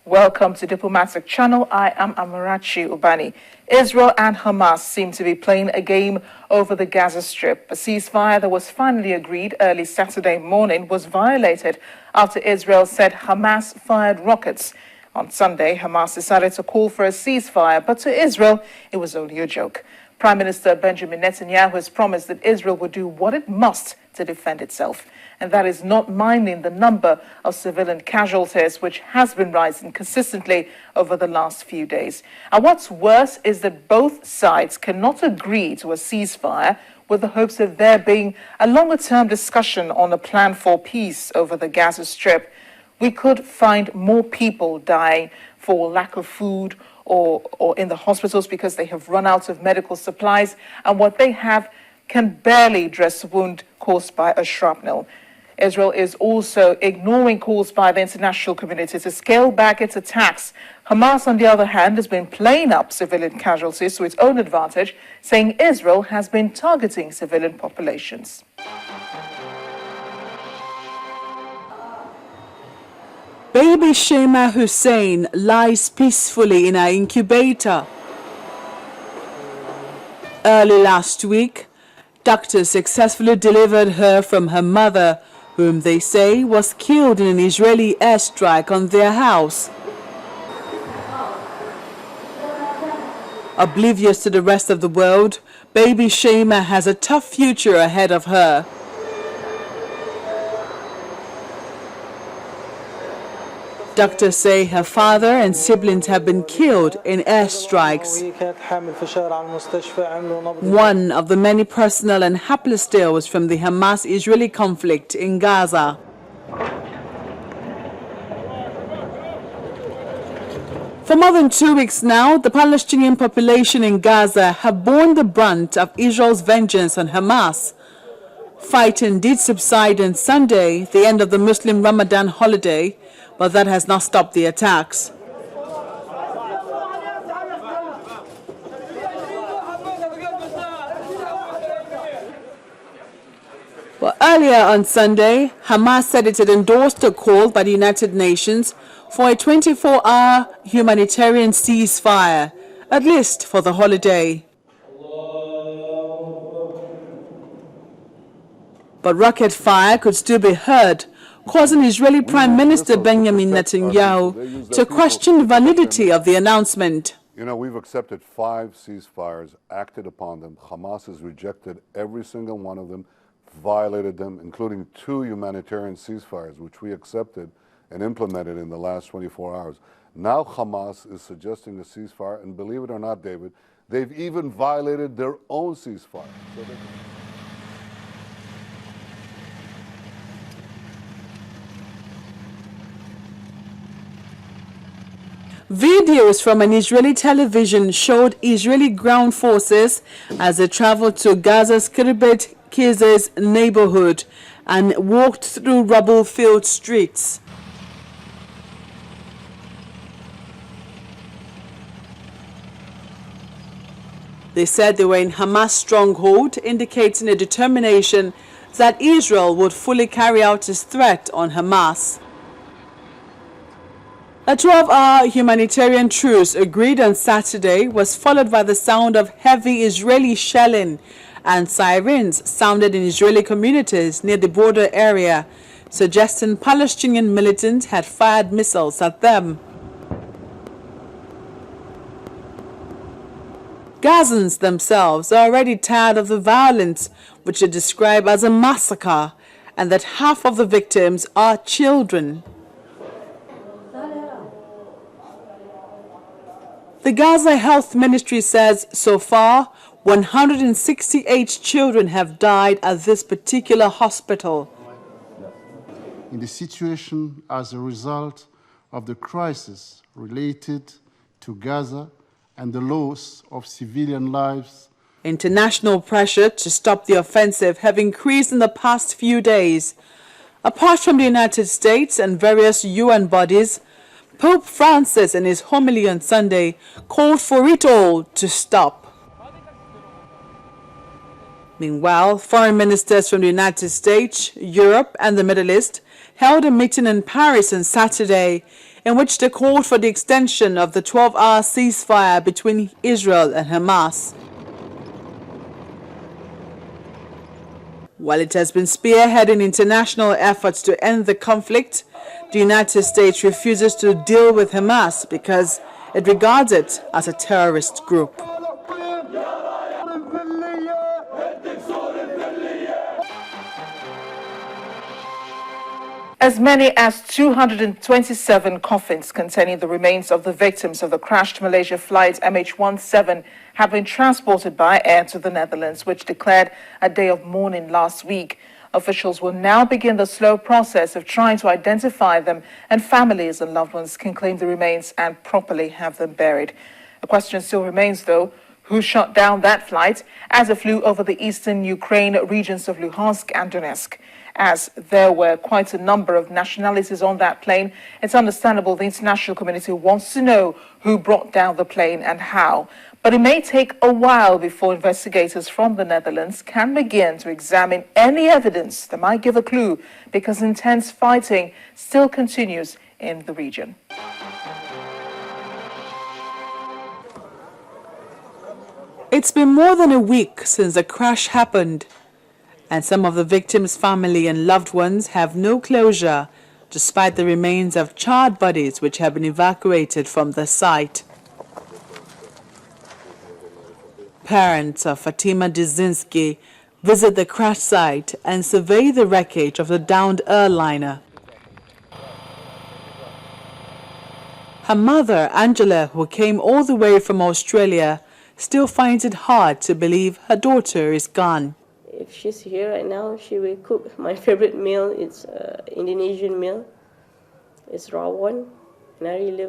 Welcome to Diplomatic Channel. I am Amarachi Ubani. Israel and Hamas seem to be playing a game over the Gaza Strip. A ceasefire that was finally agreed early Saturday morning was violated after Israel said Hamas fired rockets. On Sunday, Hamas decided to call for a ceasefire, but to Israel, it was only a joke. Prime Minister Benjamin Netanyahu has promised that Israel will do what it must to defend itself. And that is not minding the number of civilian casualties, which has been rising consistently over the last few days. And what's worse is that both sides cannot agree to a ceasefire with the hopes of there being a longer-term discussion on a plan for peace over the Gaza Strip. We could find more people dying for lack of food or in the hospitals because they have run out of medical supplies, and what they have can barely dress a wound caused by a shrapnel. Israel is also ignoring calls by the international community to scale back its attacks. Hamas, on the other hand, has been playing up civilian casualties to its own advantage, saying Israel has been targeting civilian populations. Baby Shema Hussein lies peacefully in her incubator. Early last week, doctors successfully delivered her from her mother, whom they say was killed in an Israeli airstrike on their house. Oblivious to the rest of the world, baby Shema has a tough future ahead of her. Doctors say her father and siblings have been killed in airstrikes. One of the many personal and hapless tales from the Hamas-Israeli conflict in Gaza. For more than 2 weeks now, the Palestinian population in Gaza have borne the brunt of Israel's vengeance on Hamas. Fighting did subside on Sunday, the end of the Muslim Ramadan holiday, but that has not stopped the attacks. Well, earlier on Sunday, Hamas said it had endorsed a call by the United Nations for a 24-hour humanitarian ceasefire, at least for the holiday. But rocket fire could still be heard, causing Israeli Prime Minister Benjamin Netanyahu to question the validity of the announcement. You know, we've accepted 5 ceasefires, acted upon them. Hamas has rejected every single one of them, violated them, including 2 humanitarian ceasefires, which we accepted and implemented in the last 24 hours. Now Hamas is suggesting a ceasefire, and believe it or not, David, they've even violated their own ceasefire. Videos from an Israeli television showed Israeli ground forces as they traveled to Gaza's Kibbutz Kiz's neighborhood and walked through rubble-filled streets. They said they were in Hamas stronghold, indicating a determination that Israel would fully carry out its threat on Hamas. A 12-hour humanitarian truce agreed on Saturday was followed by the sound of heavy Israeli shelling, and sirens sounded in Israeli communities near the border area, suggesting Palestinian militants had fired missiles at them. Gazans themselves are already tired of the violence, which they describe as a massacre, and that half of the victims are children. The Gaza Health Ministry says so far 168 children have died at this particular hospital. In the situation as a result of the crisis related to Gaza and the loss of civilian lives. International pressure to stop the offensive have increased in the past few days. Apart from the United States and various UN bodies, Pope Francis, in his homily on Sunday, called for it all to stop. Meanwhile, foreign ministers from the United States, Europe, and the Middle East held a meeting in Paris on Saturday in which they called for the extension of the 12-hour ceasefire between Israel and Hamas. While it has been spearheading international efforts to end the conflict, the United States refuses to deal with Hamas because it regards it as a terrorist group. As many as 227 coffins containing the remains of the victims of the crashed Malaysia flight MH17 have been transported by air to the Netherlands, which declared a day of mourning last week. Officials will now begin the slow process of trying to identify them, and families and loved ones can claim the remains and properly have them buried. The question still remains, though, who shot down that flight as it flew over the eastern Ukraine regions of Luhansk and Donetsk. As there were quite a number of nationalities on that plane, it's understandable the international community wants to know who brought down the plane and how. But it may take a while before investigators from the Netherlands can begin to examine any evidence that might give a clue, because intense fighting still continues in the region. It's been more than a week since the crash happened, and some of the victims' family and loved ones have no closure, despite the remains of charred bodies which have been evacuated from the site. Parents of Fatima Dzinski visit the crash site and survey the wreckage of the downed airliner. Her mother, Angela, who came all the way from Australia, still finds it hard to believe her daughter is gone. If she's here right now, she will cook my favorite meal. It's Indonesian meal. It's rawon, and I really love